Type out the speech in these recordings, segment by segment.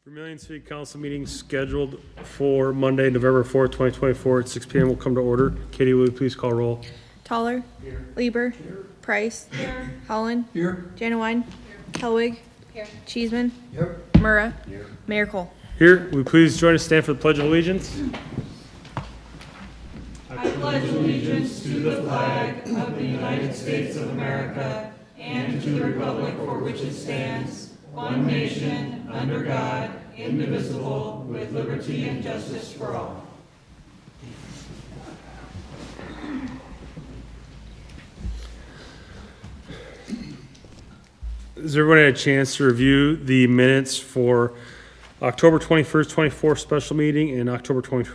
Vermillion City Council meeting scheduled for Monday, November 4th, 2024 at 6 p.m. will come to order. Katie, will you please call roll? Toller. Here. Lieber. Here. Price. Here. Holland. Here. Janewine. Here. Helwig. Here. Cheeseman. Yep. Murrah. Here. Mayor Cole. Here, will you please join us stand for the Pledge of Allegiance? I pledge allegiance to the flag of the United States of America and to the republic for which it stands, one nation, under God, indivisible, with liberty and justice for all. Has everyone had a chance to review the minutes for October 21st, 24 special meeting and October 21st,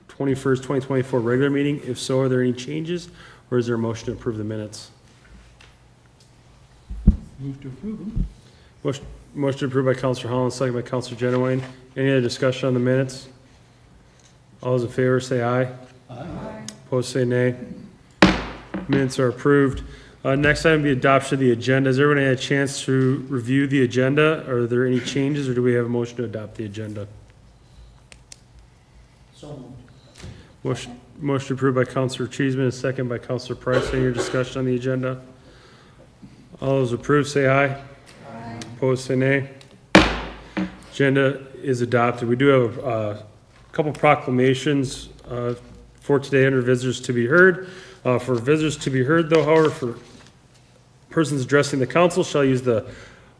2024 regular meeting? If so, are there any changes or is there a motion to approve the minutes? Move to approve them. Motion approved by Councilor Holland, second by Councilor Genowine. Any other discussion on the minutes? All those in favor say aye. Aye. Opposed say nay. Minutes are approved. Next item will be adoption of the agenda. Has everyone had a chance to review the agenda? Are there any changes or do we have a motion to adopt the agenda? So moved. Motion approved by Councilor Cheeseman, and second by Councilor Price. Any other discussion on the agenda? All those approved say aye. Aye. Opposed say nay. Agenda is adopted. We do have a couple proclamations for today under visitors to be heard. For visitors to be heard, though, however, for persons addressing the council shall use the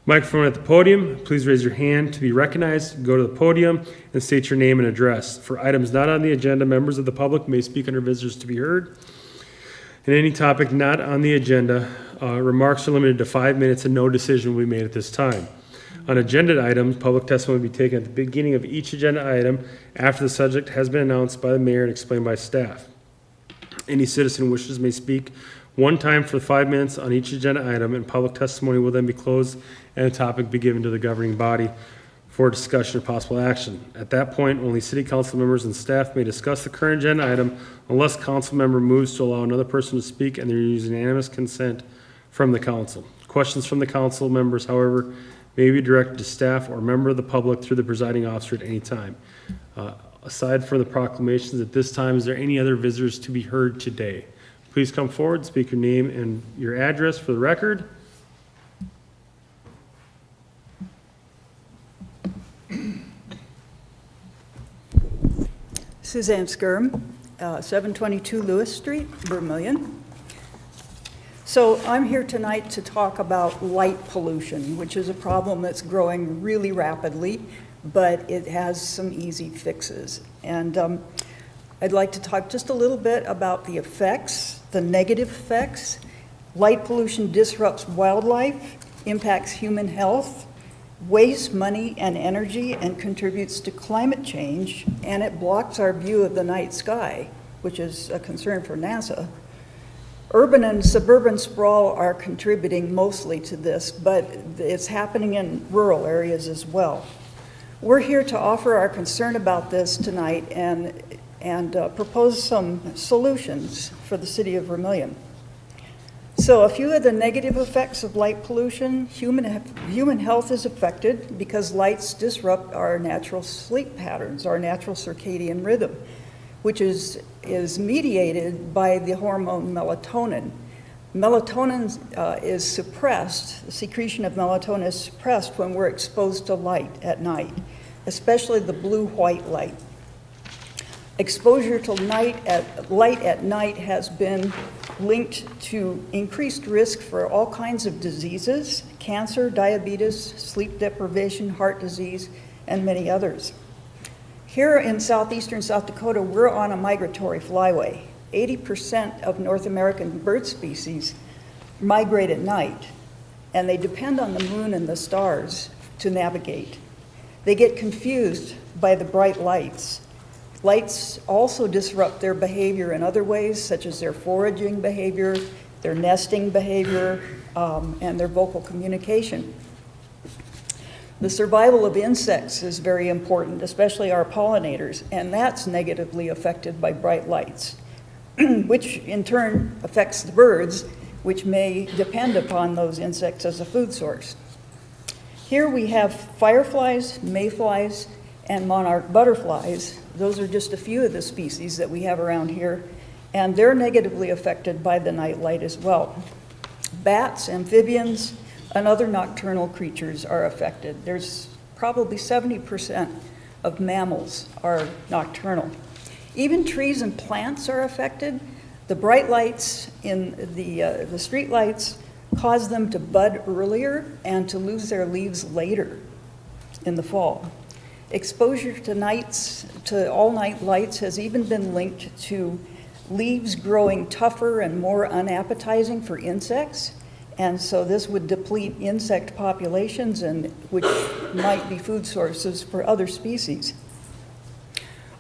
microphone at the podium. Please raise your hand to be recognized. Go to the podium and state your name and address. For items not on the agenda, members of the public may speak under visitors to be heard. And any topic not on the agenda, remarks are limited to 5 minutes and no decision will be made at this time. On agenda items, public testimony will be taken at the beginning of each agenda item after the subject has been announced by the mayor and explained by staff. Any citizen wishes may speak one time for 5 minutes on each agenda item, and public testimony will then be closed and the topic be given to the governing body for discussion or possible action. At that point, only city council members and staff may discuss the current agenda item unless council member moves to allow another person to speak and there is unanimous consent from the council. Questions from the council members, however, may be directed to staff or member of the public through the presiding officer at any time. Aside from the proclamations at this time, is there any other visitors to be heard today? Please come forward, speak your name and your address for the record. Suzanne Skirm, 722 Lewis Street, Vermillion. So I'm here tonight to talk about light pollution, which is a problem that's growing really rapidly, but it has some easy fixes. And I'd like to talk just a little bit about the effects, the negative effects. Light pollution disrupts wildlife, impacts human health, wastes money and energy, and contributes to climate change, and it blocks our view of the night sky, which is a concern for NASA. Urban and suburban sprawl are contributing mostly to this, but it's happening in rural areas as well. We're here to offer our concern about this tonight and propose some solutions for the city of Vermillion. So a few of the negative effects of light pollution: human health is affected because lights disrupt our natural sleep patterns, our natural circadian rhythm, which is mediated by the hormone melatonin. Melatonin is suppressed, the secretion of melatonin is suppressed when we're exposed to light at night, especially the blue-white light. Exposure to light at night has been linked to increased risk for all kinds of diseases: cancer, diabetes, sleep deprivation, heart disease, and many others. Here in southeastern South Dakota, we're on a migratory flyway. 80% of North American bird species migrate at night, and they depend on the moon and the stars to navigate. They get confused by the bright lights. Lights also disrupt their behavior in other ways, such as their foraging behavior, their nesting behavior, and their vocal communication. The survival of insects is very important, especially our pollinators, and that's negatively affected by bright lights, which in turn affects the birds, which may depend upon those insects as a food source. Here we have fireflies, mayflies, and monarch butterflies. Those are just a few of the species that we have around here, and they're negatively affected by the night light as well. Bats, amphibians, and other nocturnal creatures are affected. There's probably 70% of mammals are nocturnal. Even trees and plants are affected. The bright lights in the street lights cause them to bud earlier and to lose their leaves later in the fall. Exposure to all-night lights has even been linked to leaves growing tougher and more unappetizing for insects, and so this would deplete insect populations, and which might be food sources for other species.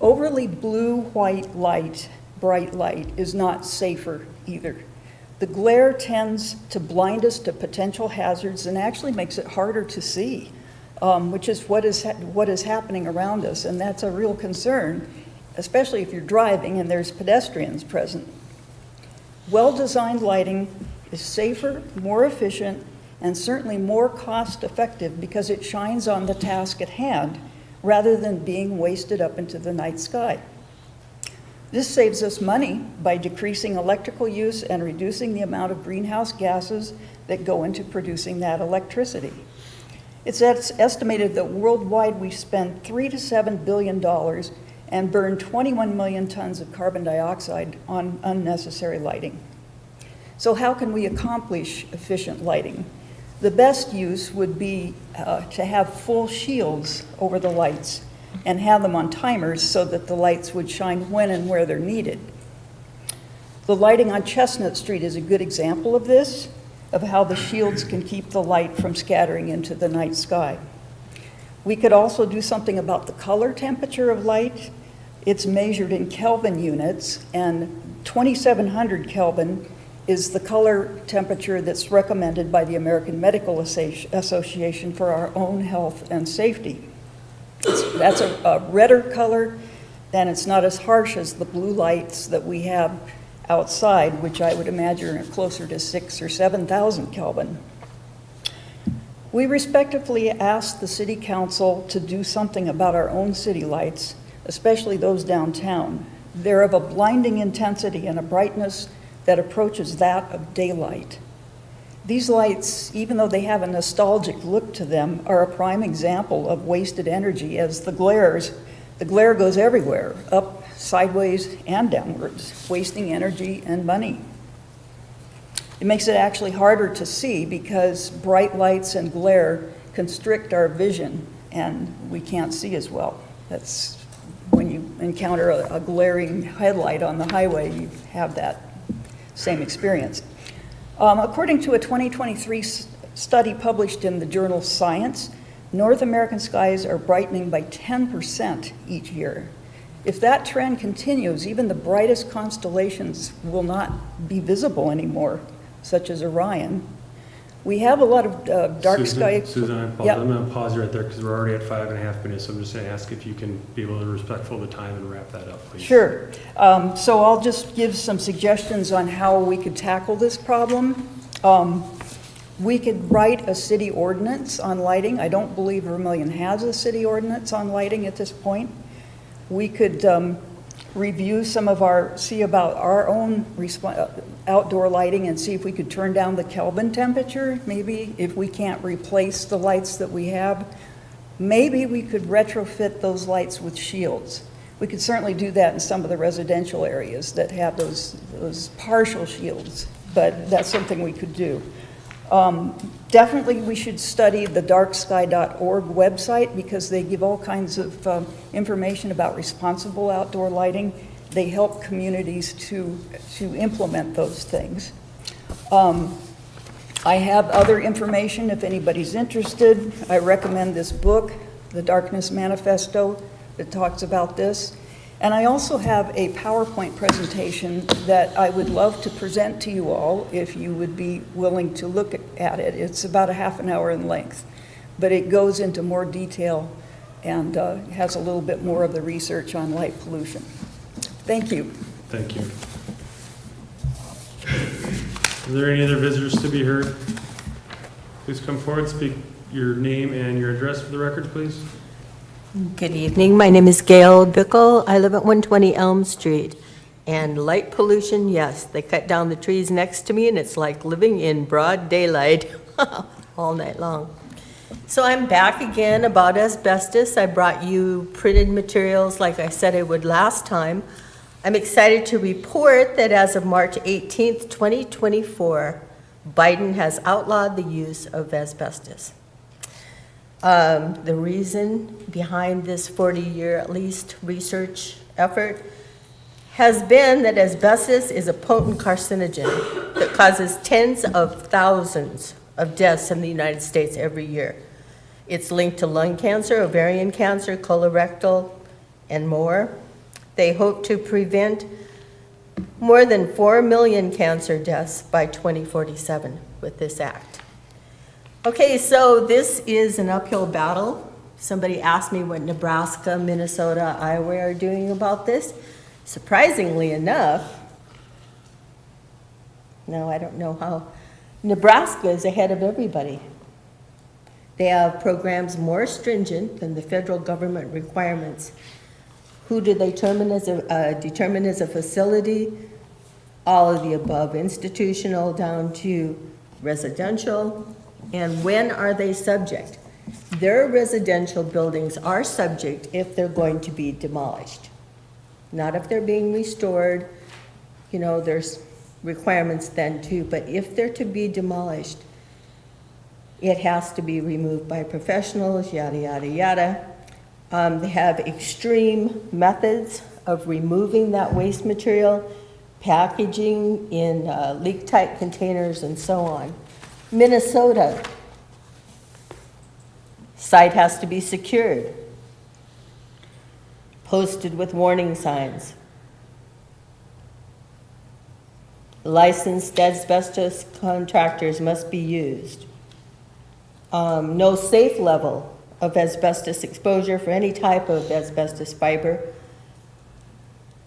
Overly blue-white light, bright light, is not safer either. The glare tends to blind us to potential hazards and actually makes it harder to see, which is what is happening around us, and that's a real concern, especially if you're driving and there's pedestrians present. Well-designed lighting is safer, more efficient, and certainly more cost-effective because it shines on the task at hand rather than being wasted up into the night sky. This saves us money by decreasing electrical use and reducing the amount of greenhouse gases that go into producing that electricity. It's estimated that worldwide we spend $3 to $7 billion and burn 21 million tons of carbon dioxide on unnecessary lighting. So how can we accomplish efficient lighting? The best use would be to have full shields over the lights and have them on timers so that the lights would shine when and where they're needed. The lighting on Chestnut Street is a good example of this, of how the shields can keep the light from scattering into the night sky. We could also do something about the color temperature of light. It's measured in Kelvin units, and 2700 Kelvin is the color temperature that's recommended by the American Medical Association for our own health and safety. That's a redder color, and it's not as harsh as the blue lights that we have outside, which I would imagine are closer to 6,000 or 7,000 Kelvin. We respectfully ask the City Council to do something about our own city lights, especially those downtown. They're of a blinding intensity and a brightness that approaches that of daylight. These lights, even though they have a nostalgic look to them, are a prime example of wasted energy, as the glare goes everywhere, up, sideways, and downwards, wasting energy and money. It makes it actually harder to see because bright lights and glare constrict our vision, and we can't see as well. That's when you encounter a glaring headlight on the highway, you have that same experience. According to a 2023 study published in the journal Science, North American skies are brightening by 10% each year. If that trend continues, even the brightest constellations will not be visible anymore, such as Orion. We have a lot of dark sky. Susan, I apologize. Yep. I'm going to pause you right there because we're already at 5.5 minutes. So I'm just going to ask if you can be a little respectful of the time and wrap that up, please. Sure. So I'll just give some suggestions on how we could tackle this problem. We could write a city ordinance on lighting. I don't believe Vermillion has a city ordinance on lighting at this point. We could review see about our own outdoor lighting and see if we could turn down the Kelvin temperature, maybe if we can't replace the lights that we have. Maybe we could retrofit those lights with shields. We could certainly do that in some of the residential areas that have those partial shields, but that's something we could do. Definitely we should study the darksky.org website because they give all kinds of information about responsible outdoor lighting. They help communities to implement those things. I have other information if anybody's interested. I recommend this book, The Darkness Manifesto, that talks about this. And I also have a PowerPoint presentation that I would love to present to you all if you would be willing to look at it. It's about a half an hour in length, but it goes into more detail and has a little bit more of the research on light pollution. Thank you. Thank you. Are there any other visitors to be heard? Please come forward, speak your name and your address for the record, please. Good evening. My name is Gail Bickle. I live at 120 Elm Street. And light pollution, yes, they cut down the trees next to me, and it's like living in broad daylight all night long. So I'm back again about asbestos. I brought you printed materials like I said I would last time. I'm excited to report that as of March 18th, 2024, Biden has outlawed the use of asbestos. The reason behind this 40-year, at least, research effort has been that asbestos is a potent carcinogen that causes tens of thousands of deaths in the United States every year. It's linked to lung cancer, ovarian cancer, colorectal, and more. They hope to prevent more than 4 million cancer deaths by 2047 with this act. Okay, so this is an uphill battle. Somebody asked me what Nebraska, Minnesota, Iowa are doing about this. Surprisingly enough, no, I don't know how, Nebraska is ahead of everybody. They have programs more stringent than the federal government requirements. Who do they determine as a facility? All of the above, institutional down to residential. And when are they subject? Their residential buildings are subject if they're going to be demolished. Not if they're being restored, you know, there's requirements then too, but if they're to be demolished, it has to be removed by professionals, yada, yada, yada. They have extreme methods of removing that waste material, packaging in leak-tight containers and so on. Minnesota, site has to be secured, posted with warning signs. Licensed asbestos contractors must be used. No safe level of asbestos exposure for any type of asbestos fiber.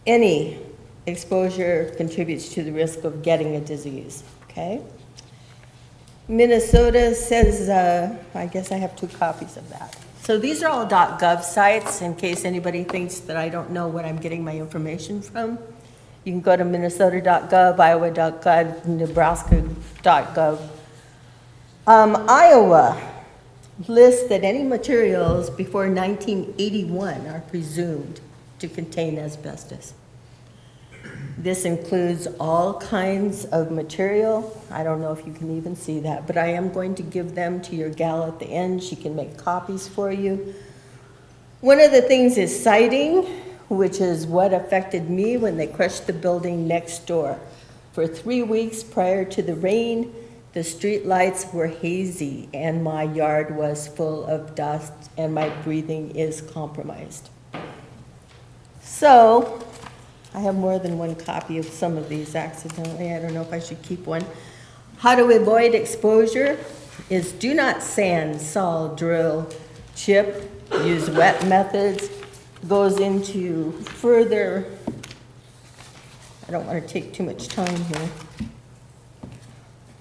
Any exposure contributes to the risk of getting a disease, okay? Minnesota says, I guess I have 2 copies of that. So these are all .gov sites in case anybody thinks that I don't know what I'm getting my information from. You can go to minnesota.gov, iowa.gov, nebraska.gov. Iowa lists that any materials before 1981 are presumed to contain asbestos. This includes all kinds of material. I don't know if you can even see that, but I am going to give them to your gal at the end. She can make copies for you. One of the things is siding, which is what affected me when they crushed the building next door. For 3 weeks prior to the rain, the street lights were hazy and my yard was full of dust and my breathing is compromised. So, I have more than 1 copy of some of these accidentally. I don't know if I should keep one. How to avoid exposure is do not sand, saw, drill, chip, use wet methods. Goes into further, I don't want to take too much time here.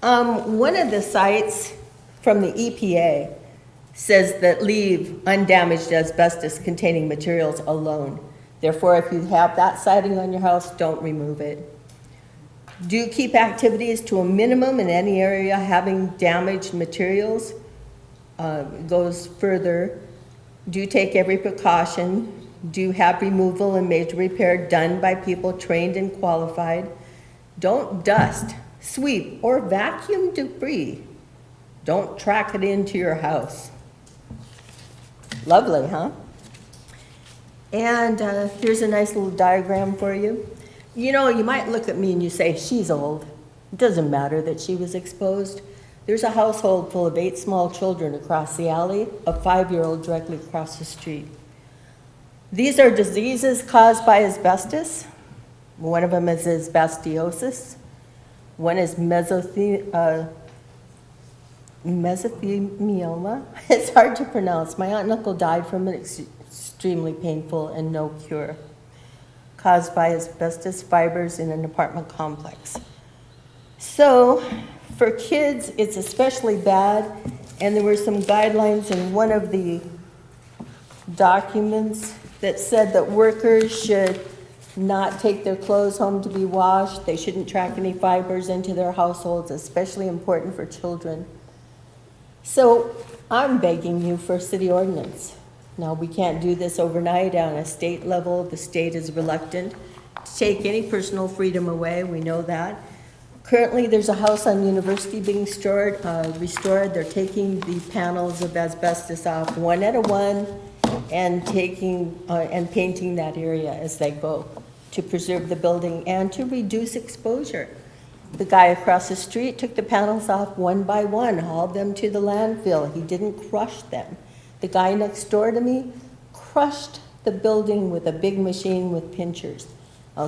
One of the sites from the EPA says that leave undamaged asbestos containing materials alone. Therefore, if you have that siding on your house, don't remove it. Do keep activities to a minimum in any area having damaged materials. Goes further. Do take every precaution. Do have removal and major repair done by people trained and qualified. Don't dust, sweep, or vacuum debris. Don't track it into your house. Lovely, huh? And here's a nice little diagram for you. You know, you might look at me and you say, she's old. It doesn't matter that she was exposed. There's a household full of 8 small children across the alley, a 5-year-old directly across the street. These are diseases caused by asbestos. One of them is asbestosis. One is mesothelioma. It's hard to pronounce. My aunt and uncle died from it, extremely painful and no cure. Caused by asbestos fibers in an apartment complex. So, For kids, it's especially bad, and there were some guidelines in one of the documents that said that workers should not take their clothes home to be washed. They shouldn't track any fibers into their households, especially important for children. So I'm begging you for a city ordinance. Now, we can't do this overnight on a state level. The state is reluctant to take any personal freedom away. We know that. Currently, there's a house on University being restored. They're taking the panels of asbestos off one at a one and and painting that area as they go to preserve the building and to reduce exposure. The guy across the street took the panels off one by one, hauled them to the landfill. He didn't crush them. The guy next door to me crushed the building with a big machine with pinchers.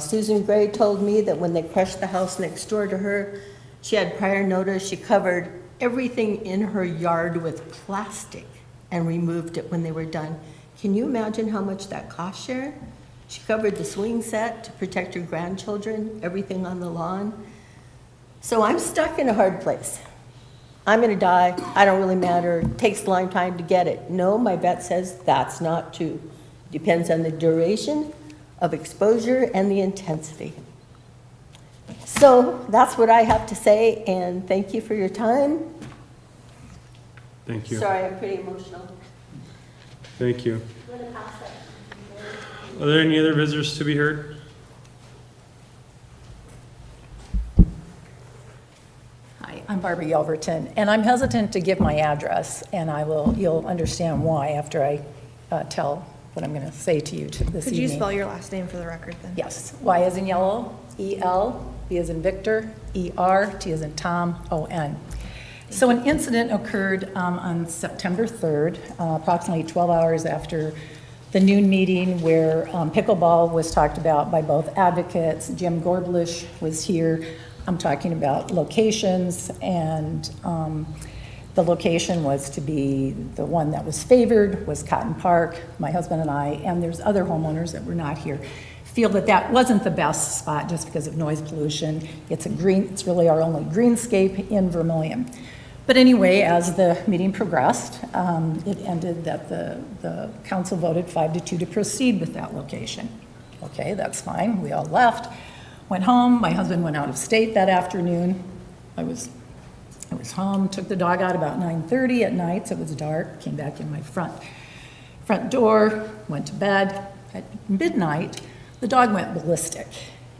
Susan Gray told me that when they crushed the house next door to her, she had prior notice. She covered everything in her yard with plastic and removed it when they were done. Can you imagine how much that cost, Sharon? She covered the swing set to protect her grandchildren, everything on the lawn. So I'm stuck in a hard place. I'm gonna die, I don't really matter, it takes a long time to get it. No, my vet says that's not true. Depends on the duration of exposure and the intensity. So that's what I have to say, and thank you for your time. Thank you. Sorry, I'm pretty emotional. Thank you. Are there any other visitors to be heard? Hi, I'm Barbara Yelverton, and I'm hesitant to give my address, and you'll understand why after I tell what I'm going to say to you this Could evening. you spell your last name for the record then? Yes, Y as in yellow, E-L, B as in Victor, E-R, T as in Tom, O-N. So an incident occurred on September 3rd, approximately 12 hours after the noon meeting where pickleball was talked about by both advocates. Jim Gorblish was here. I'm talking about locations, and the location was to be the one that was favored was Cotton Park. My husband and I, and there's other homeowners that were not here, feel that that wasn't the best spot just because of noise pollution. It's really our only greenscape in Vermillion. But anyway, as the meeting progressed, it ended that the council voted 5-2 to proceed with that location. Okay, that's fine. We all left, went home. My husband went out of state that afternoon. I was home, took the dog out about 9:30 at night, so it was dark, came back in my front door, went to bed. At midnight, the dog went ballistic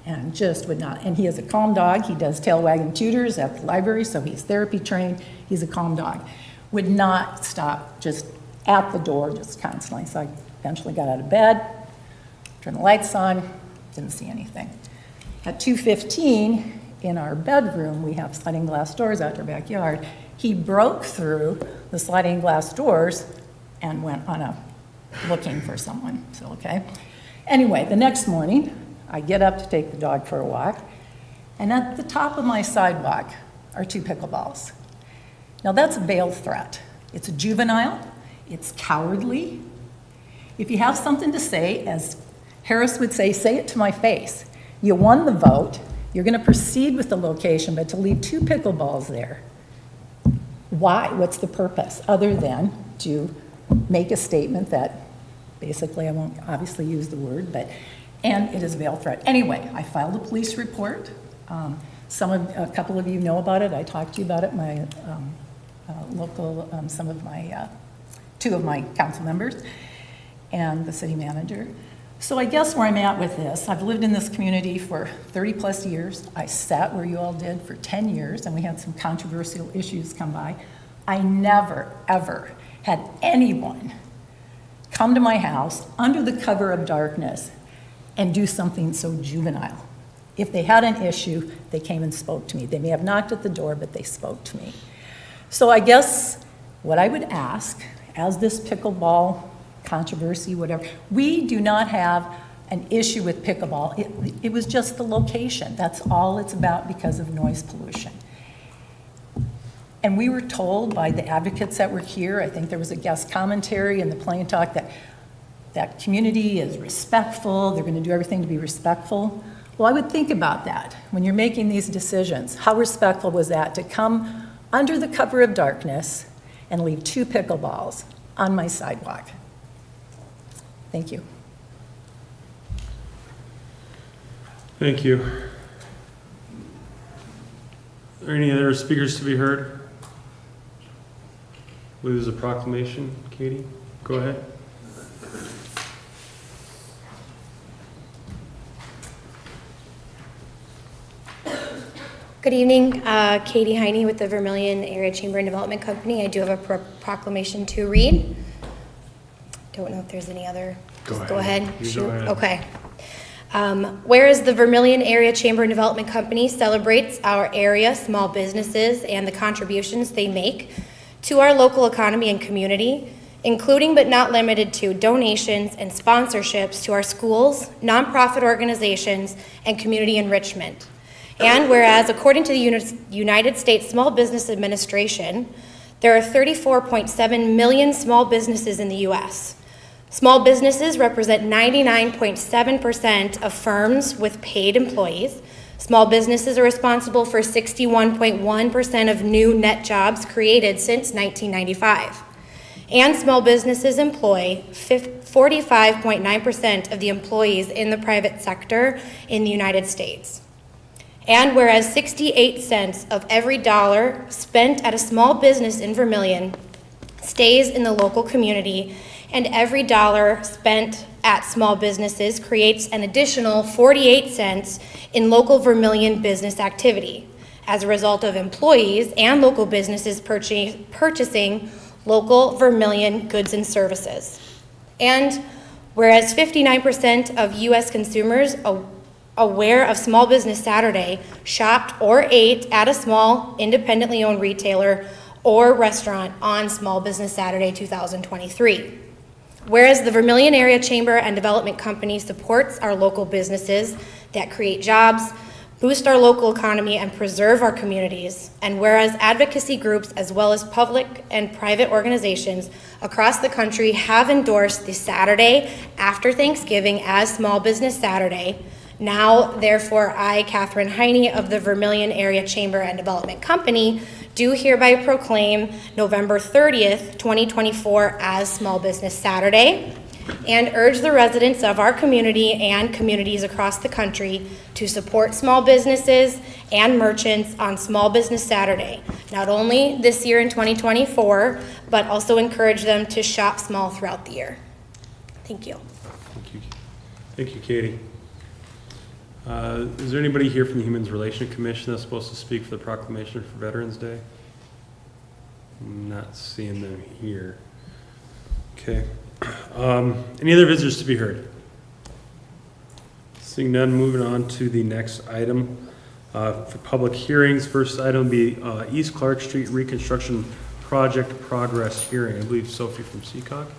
and just would not, and he is a calm dog. He does tail wagging tutors at the library, so he's therapy trained. He's a calm dog. Would not stop just at the door, just constantly. So I eventually got out of bed, turned the lights on, didn't see anything. At 2:15, in our bedroom, we have sliding glass doors out to our backyard. He broke through the sliding glass doors and went on looking for someone, so okay. Anyway, the next morning, I get up to take the dog for a walk, and at the top of my sidewalk are 2 pickleballs. Now that's a veiled threat. It's a juvenile, it's cowardly. If you have something to say, as Harris would say it to my face. You won the vote, you're gonna proceed with the location, but to leave 2 pickleballs there, why? What's the purpose, other than to make a statement that, basically, I won't obviously use the word, and it is a veil threat. Anyway, I filed a police report. A couple of you know about it. I talked to you about it. My local, 2 of my council members and the city manager. So I guess where I'm at with this, I've lived in this community for 30 plus years. I sat where you all did for 10 years, and we had some controversial issues come by. I never, ever had anyone come to my house under the cover of darkness and do something so juvenile. If they had an issue, they came and spoke to me. They may have knocked at the door, but they spoke to me. So I guess what I would ask, as this pickleball controversy, whatever, we do not have an issue with pickleball. It was just the location. That's all it's about because of noise pollution. And we were told by the advocates that were here, I think there was a guest commentary in the plain talk, that community is respectful, they're gonna do everything to be respectful. Well, I would think about that when you're making these decisions. How respectful was that to come under the cover of darkness and leave 2 pickleballs on my sidewalk? Thank you. Thank you. Are there any other speakers to be heard? I believe there's a proclamation. Katie, go ahead. Good evening, Katie Heine with the Vermillion Area Chamber and Development Company. I do have a proclamation to read. Don't know if there's any other. Just go ahead. You Shoot. go ahead. Okay. Whereas the Vermillion Area Chamber and Development Company celebrates our area small businesses and the contributions they make to our local economy and community, including but not limited to donations and sponsorships to our schools, nonprofit organizations, and community enrichment. And whereas, according to the United States Small Business Administration, there are 34.7 million small businesses in the U.S. Small businesses represent 99.7% of firms with paid employees. Small businesses are responsible for 61.1% of new net jobs created since 1995. And small businesses employ 45.9% of the employees in the private sector in the United States. And whereas 68 cents of every dollar spent at a small business in Vermillion stays in the local community, and every dollar spent at small businesses creates an additional 48 cents in local Vermillion business activity as a result of employees and local businesses purchasing local Vermillion goods and services. And whereas 59% of U.S. consumers aware of Small Business Saturday shopped or ate at a small, independently owned retailer or restaurant on Small Business Saturday 2023. Whereas the Vermillion Area Chamber and Development Company supports our local businesses that create jobs, boost our local economy, and preserve our communities. And whereas advocacy groups as well as public and private organizations across the country have endorsed the Saturday after Thanksgiving as Small Business Saturday, now, therefore, I, Catherine Heine of the Vermillion Area Chamber and Development Company, do hereby proclaim November 30th, 2024 as Small Business Saturday, and urge the residents of our community and communities across the country to support small businesses and merchants on Small Business Saturday, not only this year in 2024, but also encourage them to shop small throughout the year. Thank you. Thank you, Katie. Is there anybody here from the Human Relations Commission that's supposed to speak for the proclamation for Veterans Day? I'm not seeing them here. Okay. Any other visitors to be heard? Seeing none, moving on to the next item for public hearings. First item will be East Clark Street Reconstruction Project Progress Hearing. I believe Sophie from Seacock.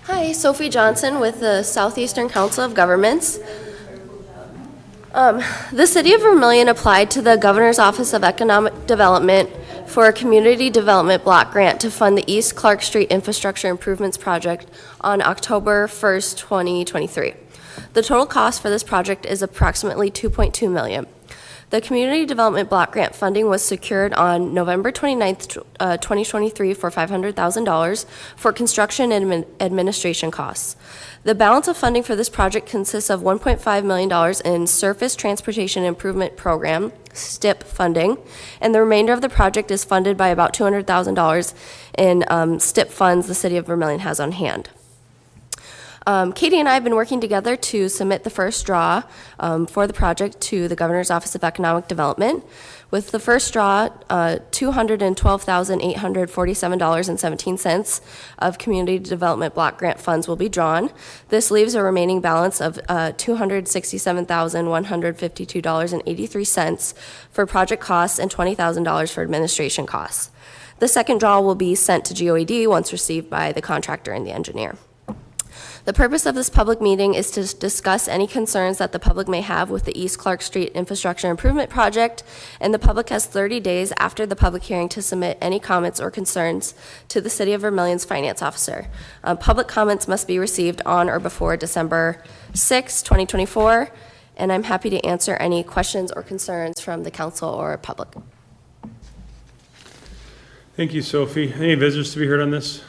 Hi, Sophie Johnson with the Southeastern Council of Governments. The City of Vermillion applied to the Governor's Office of Economic Development for a Community Development Block Grant to fund the East Clark Street Infrastructure Improvements Project on October 1st, 2023. The total cost for this project is approximately $2.2 million. The Community Development Block Grant funding was secured on November 29th, 2023 for $500,000 for construction and administration costs. The balance of funding for this project consists of $1.5 million in Surface Transportation Improvement Program, STIP funding, and the remainder of the project is funded by about $200,000 in STIP funds the City of Vermillion has on hand. Katie and I have been working together to submit the first draw for the project to the Governor's Office of Economic Development. With the first draw, $212,847.17 of Community Development Block Grant funds will be drawn. This leaves a remaining balance of $267,152.83 for project costs and $20,000 for administration costs. The second draw will be sent to GOED once received by the contractor and the engineer. The purpose of this public meeting is to discuss any concerns that the public may have with the East Clark Street Infrastructure Improvement Project, and the public has 30 days after the public hearing to submit any comments or concerns to the City of Vermillion's Finance Officer. Public comments must be received on or before December 6, 2024, and I'm happy to answer any questions or concerns from the council or public. Thank you, Sophie. Any visitors to be heard on this?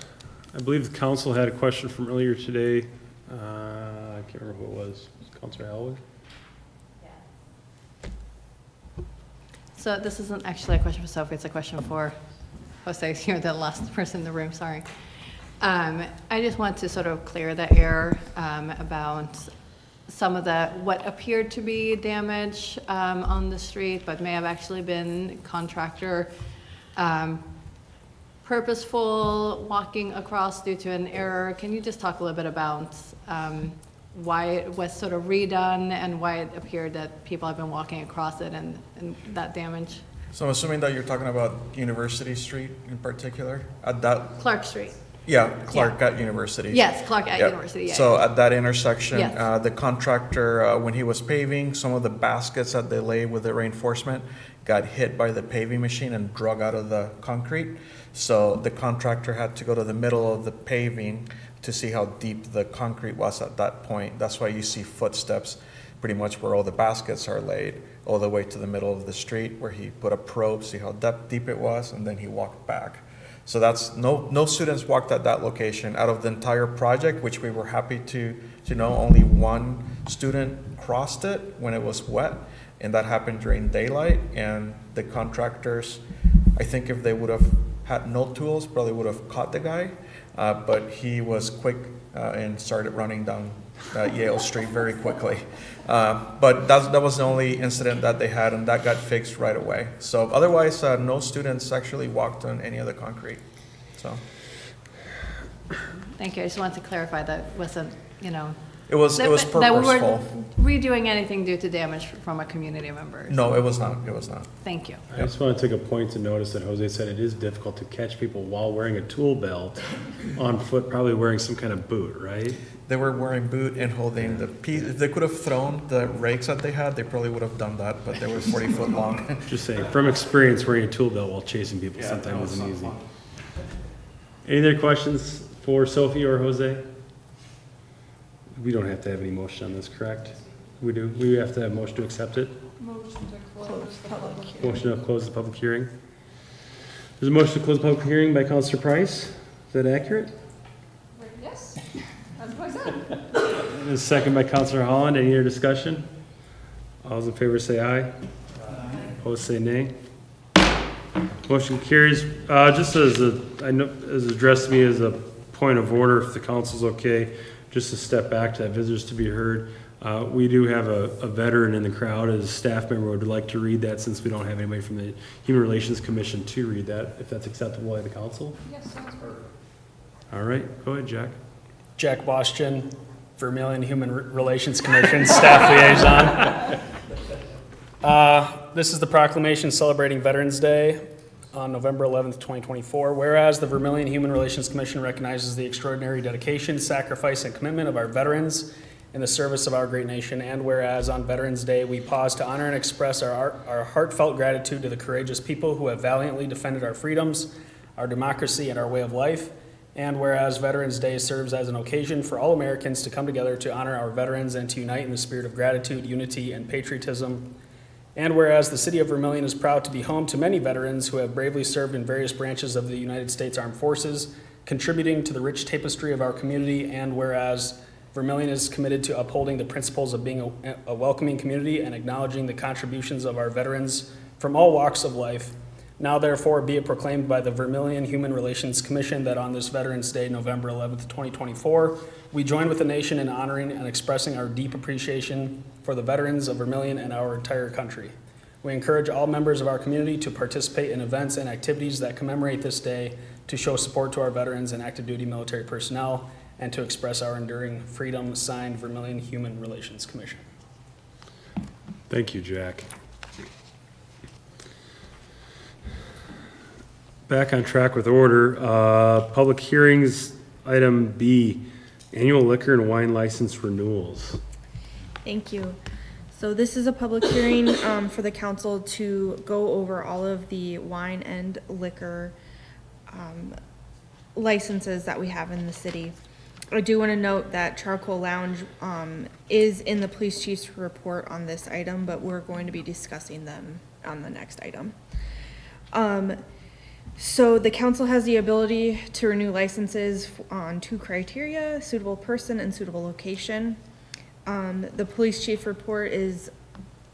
I believe the council had a question from earlier today. I can't remember who it was. Councilor Howard? So this isn't actually a question for Sophie, it's a question for Jose. You're the last person in the room, sorry. I just want to sort of clear the air about some of the, what appeared to be damage on the street, but may have actually been contractor purposeful walking across due to an error. Can you just talk a little bit about why it was sort of redone and why it appeared that people have been walking across it and that damage? So I'm assuming that you're talking about University Street in particular, at that, Clark Street. yeah, Clark at University. Yes, Clark at Yep. University, yeah. So at that intersection, Yes. the contractor, when he was paving, some of the baskets that they lay with the reinforcement got hit by the paving machine and drug out of the concrete. So the contractor had to go to the middle of the paving to see how deep the concrete was at that point. That's why you see footsteps pretty much where all the baskets are laid, all the way to the middle of the street, where he put a probe, see how deep it was, and then he walked back. So that's, no students walked at that location. Out of the entire project, which we were happy to know, only one student crossed it when it was wet, and that happened during daylight. And the contractors, I think if they would have had no tools, probably would have caught the guy, but he was quick and started running down Yale Street very quickly. But that was the only incident that they had, and that got fixed right away. So otherwise, no students actually walked on any of the concrete. So Thank you. I just wanted to clarify that wasn't, you know, it was that we purposeful. weren't redoing anything due to damage from a community member. No, it was not. It was not. Thank you. I just want to take a point to notice that Jose said it is difficult to catch people while wearing a tool belt on foot, probably wearing some kind of boot, right? They were wearing boot and holding the piece. If they could have thrown the rakes that they had, they probably would have done that, but they were 40 foot long. Just saying, from experience, wearing a tool belt while chasing people sometimes isn't easy. Any other questions for Sophie or Jose? We don't have to have any motion on this, correct? We do? We have to have a motion to accept it? Motion to close the public hearing. There's a motion to close the public hearing by Councilor Price. Is that accurate? Yes, that's what I said. And a second by Councilor Holland. Any other discussion? All those in favor say aye. Opposed say nay. Motion carries. Just as I know, as addressed to me as a point of order, if the council's okay, just to step back to that visitors to be heard. We do have a veteran in the crowd as a staff member would like to read that, since we don't have anybody from the Human Relations Commission to read that, if that's acceptable by the council. Yes, sounds good. All right, go ahead, Jack. Jack Bostian, Vermillion Human Relations Commission, staff liaison. This is the proclamation celebrating Veterans Day on November 11th, 2024. Whereas the Vermillion Human Relations Commission recognizes the extraordinary dedication, sacrifice, and commitment of our veterans in the service of our great nation, and whereas on Veterans Day we pause to honor and express our heartfelt gratitude to the courageous people who have valiantly defended our freedoms, our democracy, and our way of life. And whereas Veterans Day serves as an occasion for all Americans to come together to honor our veterans and to unite in the spirit of gratitude, unity, and patriotism. And whereas the city of Vermillion is proud to be home to many veterans who have bravely served in various branches of the United States Armed Forces, contributing to the rich tapestry of our community. And whereas Vermillion is committed to upholding the principles of being a welcoming community and acknowledging the contributions of our veterans from all walks of life. Now therefore be it proclaimed by the Vermillion Human Relations Commission that on this Veterans Day, November 11th, 2024, we join with the nation in honoring and expressing our deep appreciation for the veterans of Vermillion and our entire country. We encourage all members of our community to participate in events and activities that commemorate this day, to show support to our veterans and active duty military personnel, and to express our enduring freedom. Signed, Vermillion Human Relations Commission. Thank you, Jack. Back on track with order. Public hearings, item B, Annual liquor and wine license renewals. Thank you. So this is a public hearing for the council to go over all of the wine and liquor licenses that we have in the city. I do want to note that Charcoal Lounge is in the police chief's report on this item, but we're going to be discussing them on the next item. So the council has the ability to renew licenses on 2 criteria: suitable person and suitable location. The police chief report is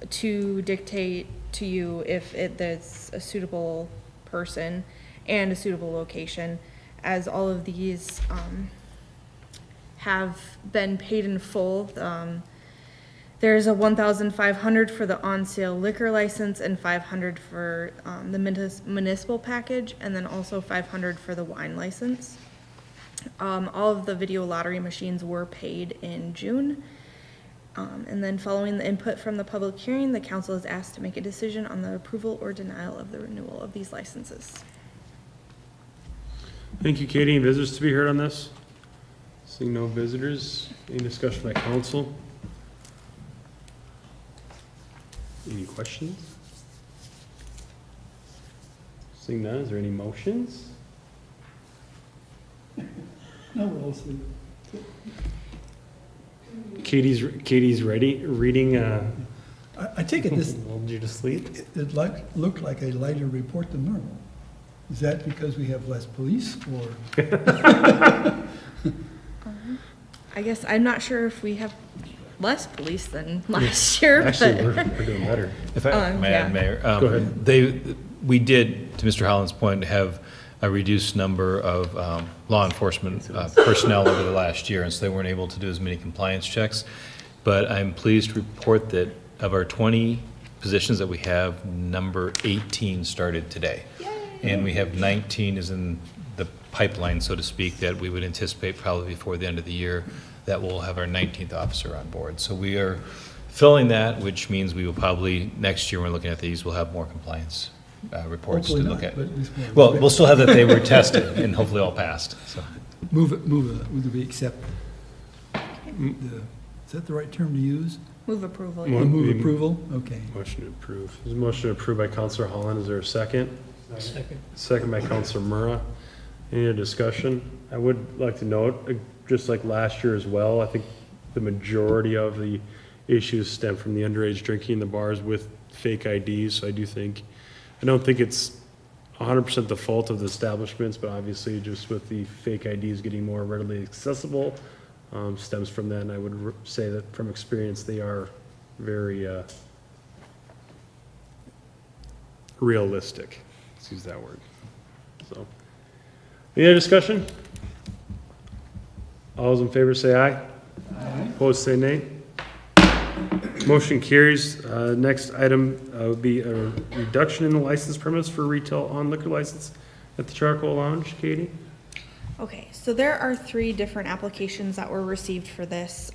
to dictate to you if there's a suitable person and a suitable location, as all of these have been paid in full. There's a $1,500 for the on-sale liquor license and $500 for the municipal package, and then also $500 for the wine license. All of the video lottery machines were paid in June. And then following the input from the public hearing, the council is asked to make a decision on the approval or denial of the renewal of these licenses. Thank you, Katie. Any visitors to be heard on this? Seeing no visitors, any discussion by council? Any questions? Seeing none, is there any motions? No, we'll all see. Katie's ready, reading, I take it this, lulled you to sleep? it looked like a lighter report than normal. Is that because we have less police, or? I guess I'm not sure if we have less police than last year, Actually, but we're doing better. If I may add, yeah. Mayor, Go ahead. we did, to Mr. Holland's point, have a reduced number of law enforcement personnel over the last year, and so they weren't able to do as many compliance checks. But I'm pleased to report that of our 20 positions that we have, number 18 started today. And we have 19 is in the pipeline, so to speak, that we would anticipate probably before the end of the year that we'll have our 19th officer on board. So we are filling that, which means we will probably, next year when we're looking at these, we'll have more compliance reports to Hopefully look not, at. but at least more. Well, we'll still have that they were tested and hopefully all passed, so. Would we accept? Is that the right term to use? move approval. Mo- Move approval? Okay. Motion to approve. There's a motion to approve by Counselor Holland. Is there a second? Second by Counselor Murrah. Any other discussion? I would like to note, just like last year as well, I think the majority of the issues stem from the underage drinking in the bars with fake IDs. So I don't think it's 100% the fault of the establishments, but obviously just with the fake IDs getting more readily accessible, stems from that. And I would say that from experience, they are very realistic. Let's use that word. So, any other discussion? All those in favor say aye. Aye. Opposed say nay. Motion carries. Next item would be a reduction in the license permits for retail on liquor license at the Charcoal Lounge. Katie? Okay, so there are 3 different applications that were received for this.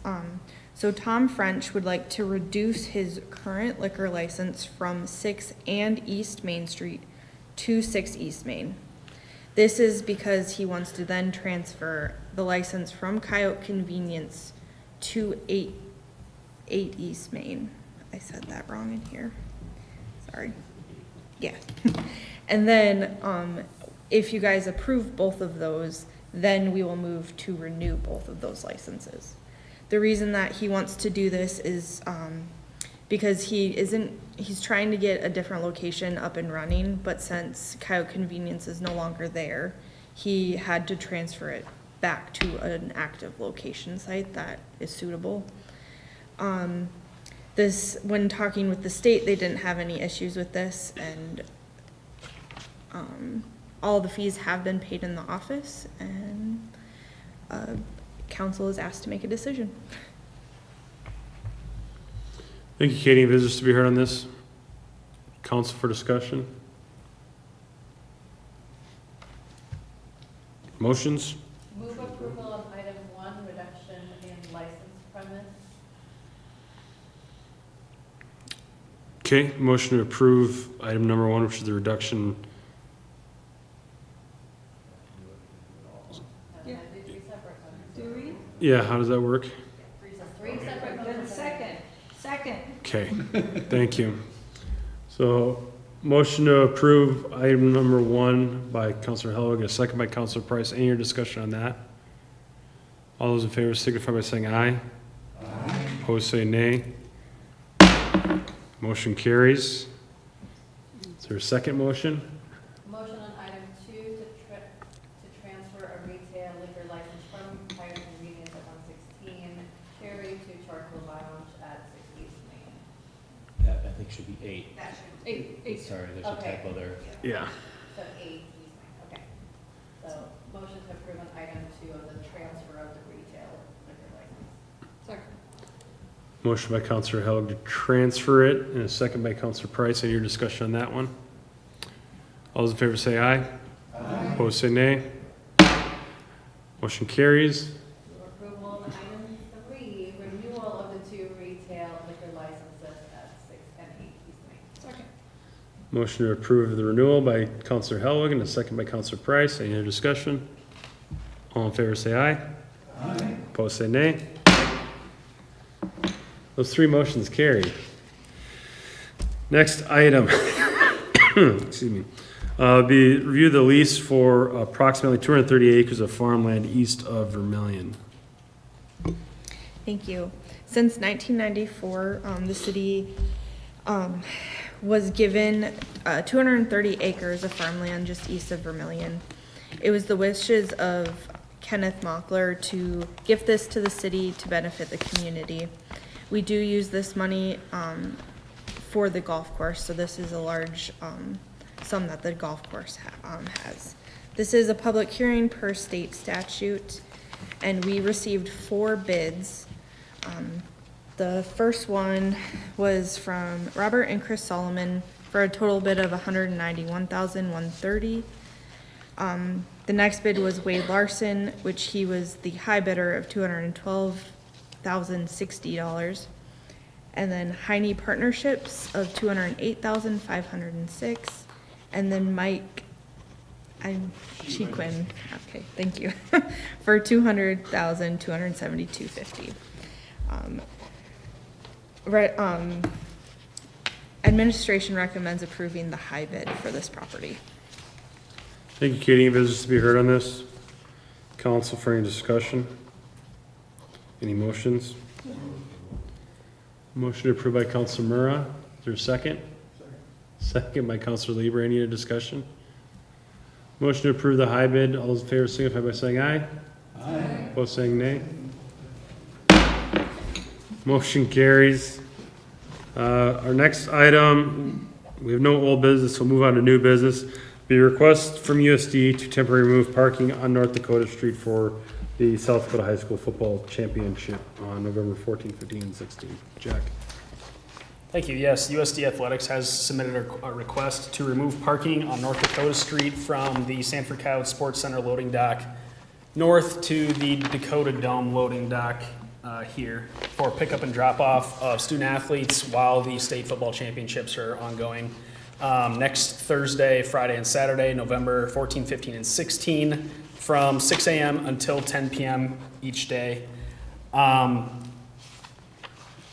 So Tom French would like to reduce his current liquor license from 6 and East Main Street to 6 East Main. This is because he wants to then transfer the license from Coyote Convenience to 8 East Main. I said that wrong in here. Sorry. Yeah. And then, if you guys approve both of those, then we will move to renew both of those licenses. The reason that he wants to do this is, because he's trying to get a different location up and running, but since Coyote Convenience is no longer there, he had to transfer it back to an active location site that is suitable. When talking with the state, they didn't have any issues with this, and all the fees have been paid in the office, and council is asked to make a decision. Thank you, Katie. Visitors to be heard on this? Council for discussion? Motions? Move approval of item 1, reduction in license premise. Okay, motion to approve item number 1, which is the reduction. Yeah. Do we? Yeah, how does that work? Second. Okay, thank you. So, motion to approve item number 1 by Counselor Helwig, a second by Counselor Price. Any other discussion on that? All those in favor signify by saying aye. Aye. Opposed, say nay. Motion carries. Is there a second motion? Motion on item 2 to transfer a retail liquor license from Tire Convenience at 116 Cherry to Charcoal Lounge at 6 East Main. That, I think, should be 8. That should. 8. Sorry, there's a Okay. typo there. Yeah. So 8 East Main, okay. So motion to approve on item 2 of the transfer of the retail liquor license. Second. Motion by Counselor Helwig to transfer it, and a second by Counselor Price. Any other discussion on that one? All those in favor say aye. Aye. Opposed, say nay. Motion carries. Approval of item 3, renewal of the 2 retail liquor licenses at 6 and 8 East Main. Second. Motion to approve the renewal by Counselor Helwig and a second by Counselor Price. Any other discussion? All in favor say aye. Aye. Opposed, say nay. Those 3 motions carried. Next item, excuse me, be review the lease for approximately 230 acres of farmland east of Vermillion. Thank you. Since 1994, the city was given 230 acres of farmland just east of Vermillion. It was the wishes of Kenneth Mockler to gift this to the city to benefit the community. We do use this money for the golf course, so this is a large sum that the golf course has. This is a public hearing per state statute, and we received 4 bids. The first one was from Robert and Chris Solomon for a total bid of $191,130. The next bid was Wade Larson, which he was the high bidder of $212,060. And then Heine Partnerships of $208,506. And then Mike Chequin, okay, thank you, for $200,272.50. Administration recommends approving the high bid for this property. Thank you, Katie. Any business to be heard on this? Council for any discussion? Any motions? Motion approved by Councilor Murrah. Is there a second? Second by Councilor Lieber. Any other discussion? Motion to approve the high bid. All those in favor signify by saying aye. Aye. Opposed, saying nay. Motion carries. Our next item, we have no old business, so we'll move on to new business. Be a request from USD to temporarily remove parking on North Dakota Street for the South Dakota High School Football Championship on November 14, 15, and 16. Jack. Thank you. Yes, USD Athletics has submitted a request to remove parking on North Dakota Street from the Sanford Coyote Sports Center loading dock north to the Dakota Dome loading dock here for pickup and drop off of student athletes while the state football championships are ongoing. Next Thursday, Friday, and Saturday, November 14, 15, and 16, from 6 a.m. until 10 p.m. each day.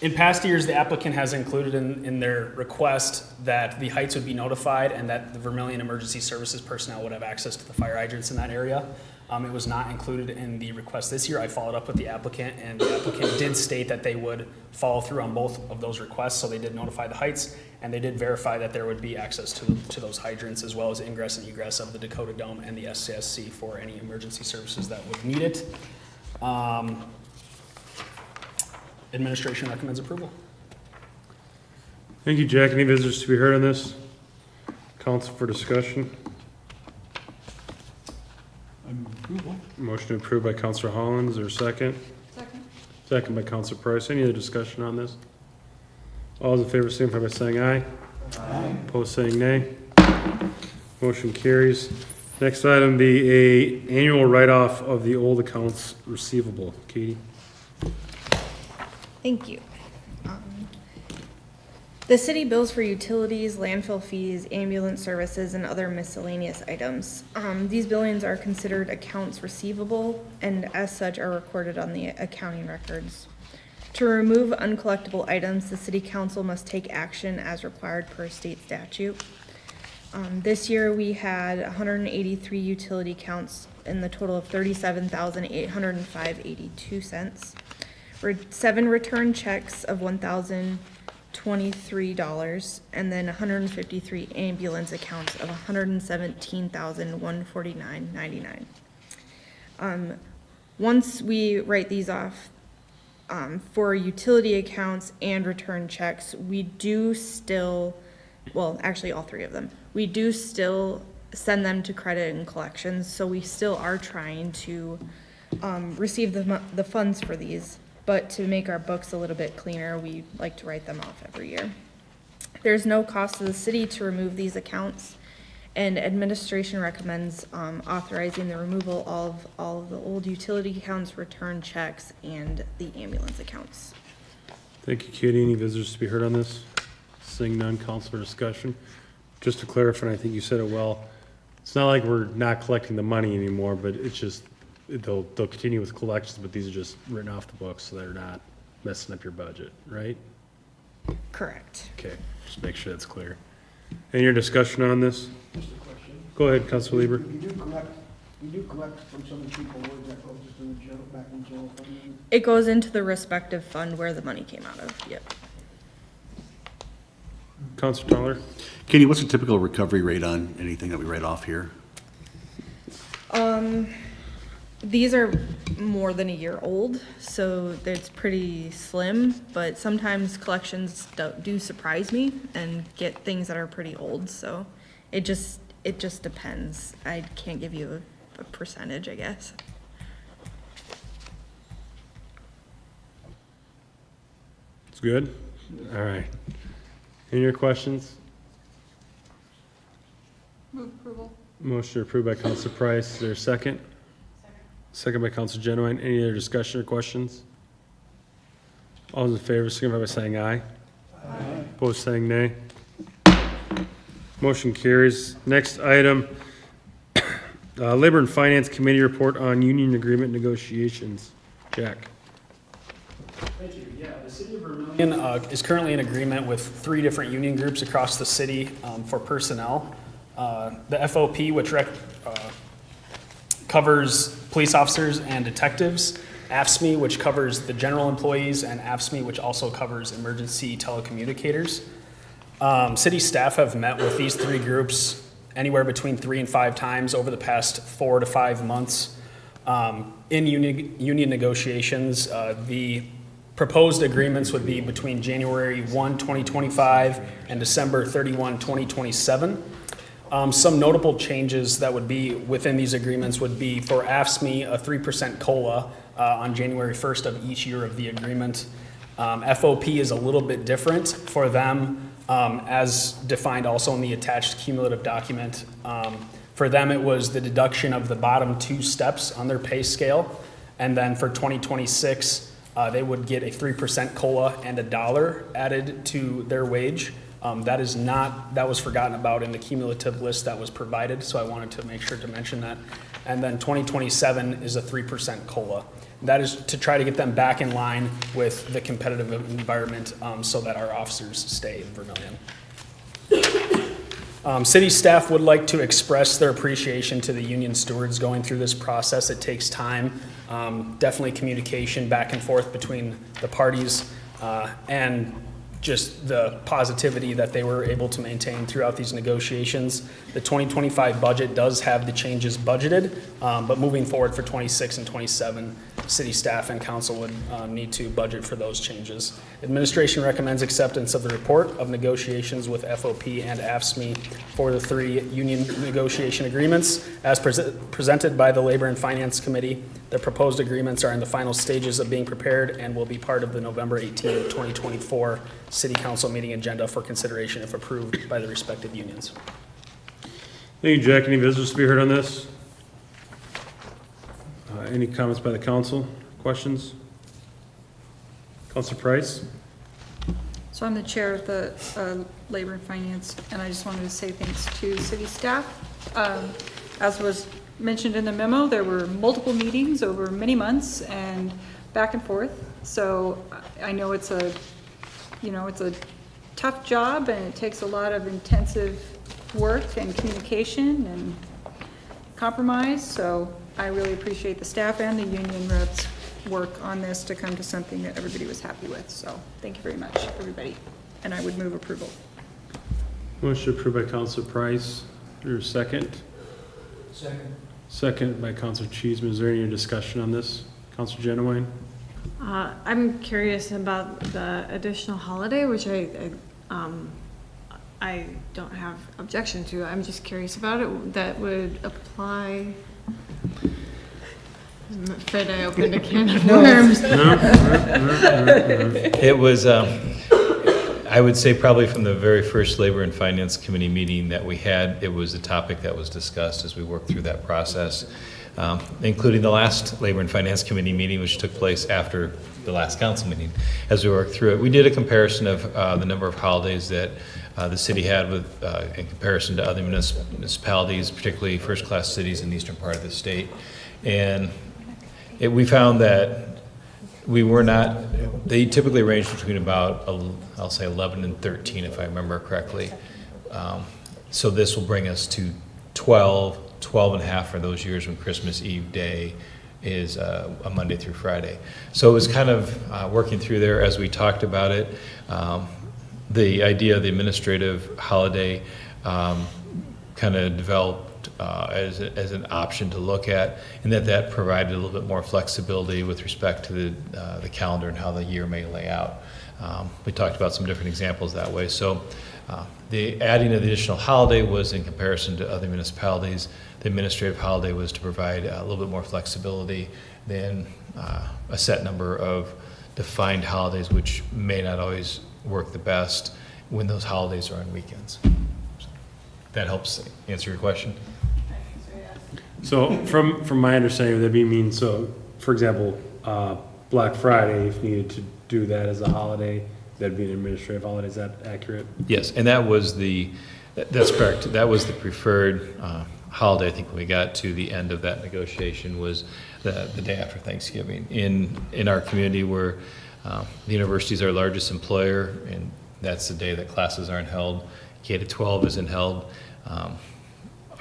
In past years, the applicant has included in their request that the Heights would be notified and that the Vermillion Emergency Services personnel would have access to the fire hydrants in that area. It was not included in the request this year. I followed up with the applicant, and the applicant did state that they would follow through on both of those requests, so they did notify the Heights, and they did verify that there would be access to those hydrants, as well as ingress and egress of the Dakota Dome and the SCSC for any emergency services that would need it. Administration recommends approval. Thank you, Jack. Any visitors to be heard on this? Council for discussion. Motion approved by Councilor Holland. Is there a second? Second. Second by Councilor Price. Any other discussion on this? All those in favor signify by saying aye. Aye. Opposed, saying nay. Motion carries. Next item be a annual write-off of the old accounts receivable. Katie? Thank you. The city bills for utilities, landfill fees, ambulance services, and other miscellaneous items. These billings are considered accounts receivable and as such are recorded on the accounting records. To remove uncollectible items, the city council must take action as required per state statute. This year, we had 183 utility counts in the total of $37,805.82. 7 return checks of $1,023, and then 153 ambulance accounts of $117,149.99. Once we write these off, for utility accounts and return checks, we do still, well, actually all 3 of them, we do still send them to credit and collections, so we still are trying to receive the funds for these, but to make our books a little bit cleaner, we like to write them off every year. There's no cost to the city to remove these accounts, and administration recommends authorizing the removal of all of the old utility accounts, return checks, and the ambulance accounts. Thank you, Katie. Any visitors to be heard on this? Seeing none, council for discussion. Just to clarify, and I think you said it well, it's not like we're not collecting the money anymore, but it's just, they'll continue with collections, but these are just written off the books, so they're not messing up your budget, right? Correct. Okay, just make sure that's clear. Any other discussion on this? Just a question. Go ahead, Councilor Lieber. We do collect from some of the people, where that goes just in the general, back in general fund? It goes into the respective fund where the money came out of, yep. Councilor Toller? Katie, what's a typical recovery rate on anything that we write off here? These are more than a year old, so it's pretty slim, but sometimes collections do surprise me and get things that are pretty old, so it just depends. I can't give you a percentage, I guess. It's good? All right. Any other questions? Move approval. Motion approved by Councilor Price. Is there a second? Second by Councilor Genowine. Any other discussion or questions? All those in favor, signify by saying aye. Aye. Opposed, saying nay. Motion carries. Next item, Labor and Finance Committee report on union agreement negotiations. Jack. Thank you. Yeah, the city of Vermillion is currently in agreement with 3 different union groups across the city for personnel. The FOP, which covers police officers and detectives, AFSCME, which covers the general employees, and AFSCME, which also covers emergency telecommunicators. City staff have met with these 3 groups anywhere between 3 and 5 times over the past 4 to 5 months. In union negotiations, the proposed agreements would be between January 1, 2025 and December 31, 2027. Some notable changes that would be within these agreements would be for AFSCME, a 3% COLA on January 1st of each year of the agreement. FOP is a little bit different for them, as defined also in the attached cumulative document. For them, it was the deduction of the bottom 2 steps on their pay scale. And then for 2026, they would get a 3% COLA and $1 added to their wage. That was forgotten about in the cumulative list that was provided, so I wanted to make sure to mention that. And then 2027 is a 3% COLA. That is to try to get them back in line with the competitive environment so that our officers stay in Vermillion. City staff would like to express their appreciation to the union stewards going through this process. It takes time, definitely communication back and forth between the parties, and just the positivity that they were able to maintain throughout these negotiations. The 2025 budget does have the changes budgeted, but moving forward for 26 and 27, city staff and council would need to budget for those changes. Administration recommends acceptance of the report of negotiations with FOP and AFSCME for the 3 union negotiation agreements as presented by the Labor and Finance Committee. The proposed agreements are in the final stages of being prepared and will be part of the November 18, 2024 City Council meeting agenda for consideration if approved by the respective unions. Thank you, Jack. Any visitors to be heard on this? Any comments by the council? Questions? Councilor Price? So So I'm the chair of the Labor and Finance, and I just wanted to say thanks to city staff. As was mentioned in the memo, there were multiple meetings over many months and back and forth. So I know it's a tough job, and it takes a lot of intensive work and communication and compromise. So I really appreciate the staff and the union reps' work on this to come to something that everybody was happy with. So thank you very much, everybody. And I would move approval. Motion approved by Counselor Price. Your second? Second. Second by Counselor Cheeseman. Is there any discussion on this? Counselor Genowine? I'm curious about the additional holiday, which I don't have objection to. I'm just curious about it. That would apply. I'm afraid I opened a can of worms. It was, I would say probably from the very first Labor and Finance Committee meeting that we had, it was a topic that was discussed as we worked through that process, including the last Labor and Finance Committee meeting, which took place after the last council meeting. As we worked through it, we did a comparison of the number of holidays that the city had with, in comparison to other municipalities, particularly first-class cities in the eastern part of the state. And we found that we were not, they typically range between about, I'll say 11 and 13, if I remember correctly. So this will bring us to 12 and a half for those years when Christmas Eve day is a Monday through Friday. So it was kind of working through there as we talked about it. The idea of the administrative holiday kind of developed as an option to look at, and that provided a little bit more flexibility with respect to the calendar and how the year may lay out. We talked about some different examples that way. So the adding of the additional holiday was in comparison to other municipalities. The administrative holiday was to provide a little bit more flexibility than a set number of defined holidays, which may not always work the best when those holidays are on weekends. So that helps answer your question. So from my understanding, would that mean, so for example, Black Friday, if needed to do that as a holiday, that'd be an administrative holiday, is that accurate? Yes, and that was that's correct. That was the preferred holiday. I think when we got to the end of that negotiation was the day after Thanksgiving. In our community where the university is our largest employer, and that's the day that classes aren't held. K-12 isn't held.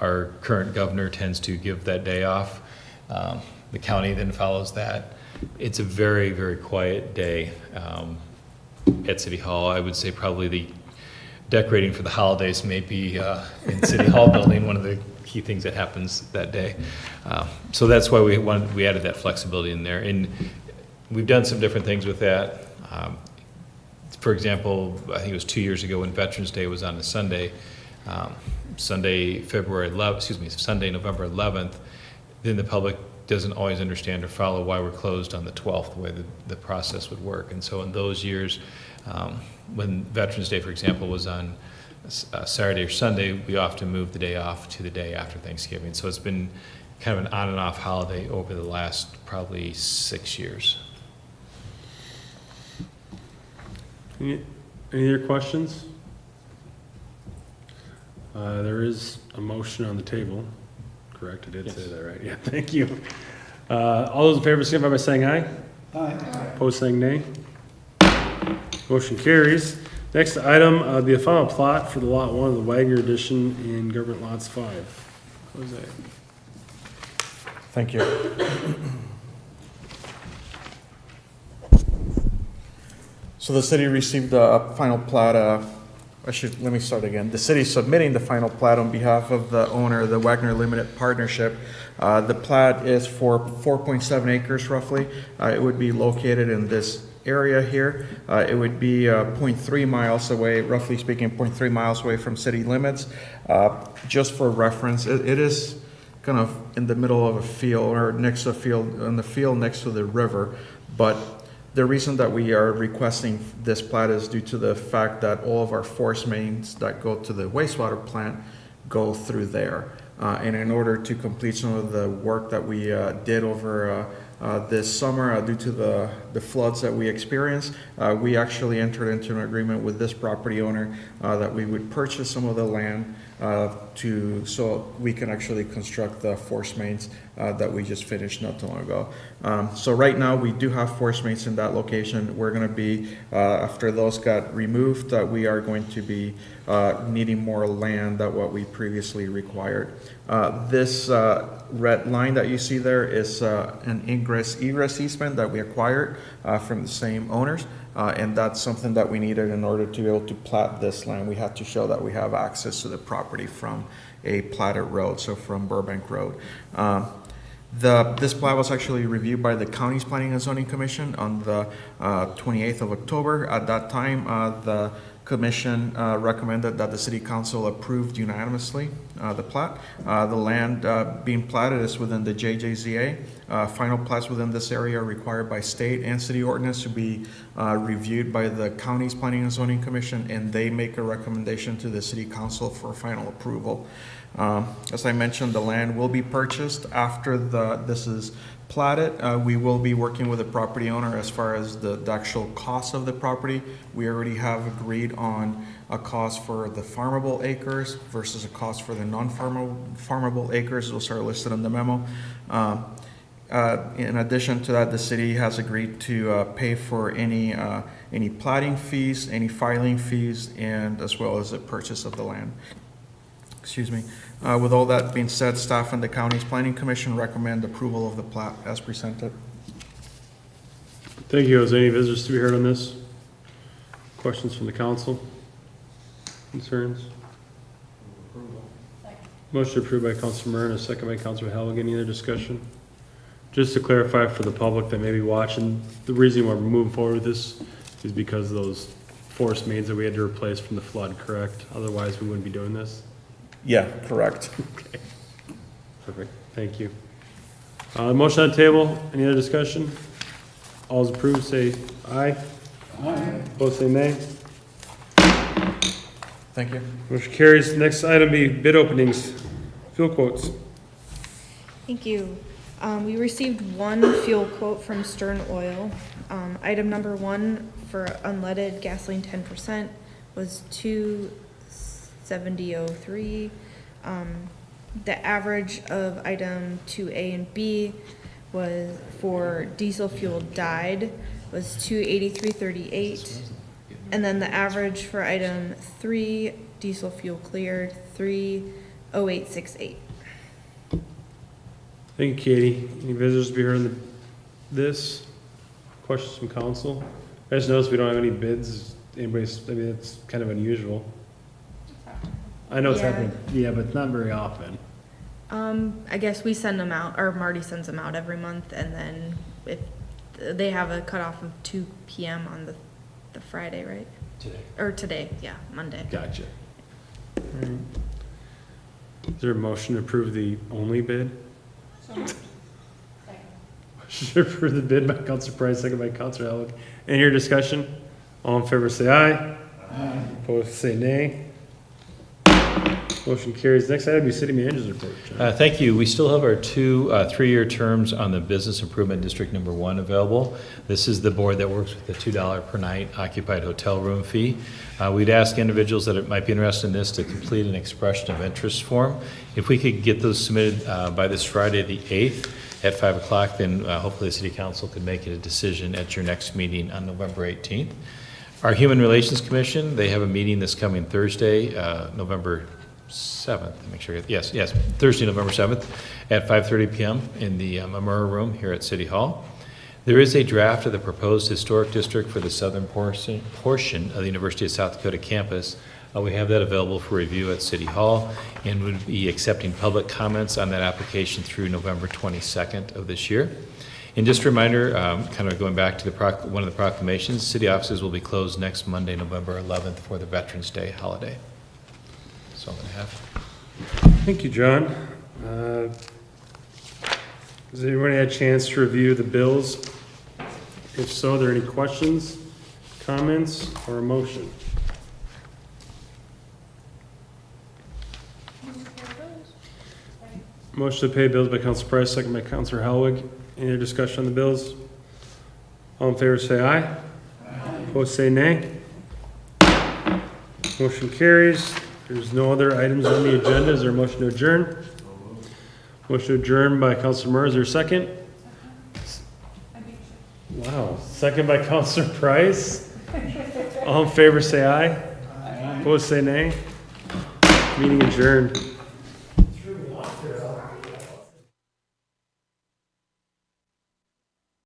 Our current governor tends to give that day off. The county then follows that. It's a very, very quiet day at City Hall. I would say probably the decorating for the holidays may be in City Hall building, one of the key things that happens that day. So that's why we added that flexibility in there. And we've done some different things with that. For example, I think it was 2 years ago when Veterans Day was on a Sunday, Sunday, November 11th, then the public doesn't always understand or follow why we're closed on the 12th, the way the process would work. And so in those years, when Veterans Day, for example, was on Saturday or Sunday, we often moved the day off to the day after Thanksgiving. So it's been kind of an on and off holiday over the last probably 6 years. Any other questions? There is a motion on the table, correct? I did say that, right? Yeah, thank you. All those in favor signify by saying aye. Aye. Opposed, saying nay. Motion carries. Next item, the final plot for the Lot 1 of the Wagner addition in Government Lots 5. Jose. Thank you. So the city received a final plat, let me start again. The city is submitting the final plat on behalf of the owner, the Wagner Limited Partnership. The plat is for 4.7 acres roughly. It would be located in this area here. It would be 0.3 miles away, roughly speaking, 0.3 miles away from city limits. Just for reference, it is kind of in the middle of a field or next to a field, on the field next to the river. But the reason that we are requesting this plat is due to the fact that all of our force mains that go to the wastewater plant go through there. And in order to complete some of the work that we did over this summer due to the floods that we experienced. We actually entered into an agreement with this property owner that we would purchase some of the land so we can actually construct the force mains that we just finished not too long ago. So right now we do have force mains in that location. We're going to be, after those got removed, we are going to be needing more land than what we previously required. This red line that you see there is an egress easement that we acquired from the same owners. And that's something that we needed in order to be able to plat this land. We had to show that we have access to the property from a platted road, so from Burbank Road. This plat was actually reviewed by the county's Planning and Zoning Commission on the 28th of October. At that time, the Commission recommended that the City Council approved unanimously the plat. The land being platted is within the JJZA. Final plats within this area are required by state and city ordinance to be reviewed by the county's Planning and Zoning Commission, and they make a recommendation to the City Council for final approval. As I mentioned, the land will be purchased after this is platted. We will be working with the property owner as far as the actual cost of the property. We already have agreed on a cost for the farmable acres versus a cost for the non-farmable acres. Those are listed in the memo. In addition to that, the city has agreed to pay for any platting fees, any filing fees, and as well as the purchase of the land. Excuse me. With all that being said, staff and the county's planning commission recommend approval of the plat as presented. Thank you. Is there any visitors to be heard on this? Questions from the council? Concerns? Motion approved by Councilor Murn, a second by Councilor Halligan. Any other discussion? Just to clarify for the public that may be watching, the reason why we're moving forward with this is because of those force mains that we had to replace from the flood, correct? Otherwise, we wouldn't be doing this? Yeah, correct. Okay. Perfect. Thank you. Motion on the table. Any other discussion? All those approved, say aye. Aye. Opposed, say nay. Thank you. Motion carries. Next item be bid openings. Fuel quotes. Thank you. We received one fuel quote from Stern Oil. Item number 1 for unleaded gasoline 10% was $2.7003. The average of item 2A and B was for diesel fuel dyed was $2.8338, and then the average for item 3 diesel fuel cleared $3.0868. Thank you, Katie. Any visitors to be heard on this? Questions from council? I just noticed we don't have any bids. Anybody's, I mean, it's kind of unusual. I know it's happening, yeah, but it's not very often. I guess we send them out, or Marty sends them out every month, and then if they have a cutoff of 2 p.m. on the Friday, right? Today. Or today, yeah, Monday. Gotcha. All right. Is there a motion to approve the only bid? Motion to approve the bid by Councilor Price, second by Councilor Elwick. Any other discussion? All in favor say aye. Aye. Opposed say nay. Motion carries. Next item is city manager's report. John. Thank you. We still have our two 3-year terms on the Business Improvement District Number 1 available. This is the board that works with the $2 per night occupied hotel room fee. We'd ask individuals that might be interested in this to complete an expression of interest form. If we could get those submitted by this Friday, the 8th at 5 o'clock, then hopefully the City Council could make it a decision at your next meeting on November 18th. Our Human Relations Commission, they have a meeting this coming Thursday, November 7th, make sure, yes, Thursday, November 7th at 5:30 p.m. in the Memorial Room here at City Hall. There is a draft of the proposed historic district for the southern portion of the University of South Dakota campus. We have that available for review at City Hall and would be accepting public comments on that application through November 22nd of this year. And just a reminder, kind of going back to one of the proclamations, city offices will be closed next Monday, November 11th for the Veterans Day holiday. That's all I have. Thank you, John. Has everybody had a chance to review the bills? If so, are there any questions, comments, or a motion? Motion to pay bills by Councilor Price, second by Councilor Hellwig. Any other discussion on the bills? All in favor say aye. Opposed say nay. Motion carries. There's no other items on the agenda. Is there a motion to adjourn? Motion to adjourn by Councilor Murr. Is there a second? Wow. Second by Councilor Price. All in favor say aye. Opposed say nay. Meeting adjourned.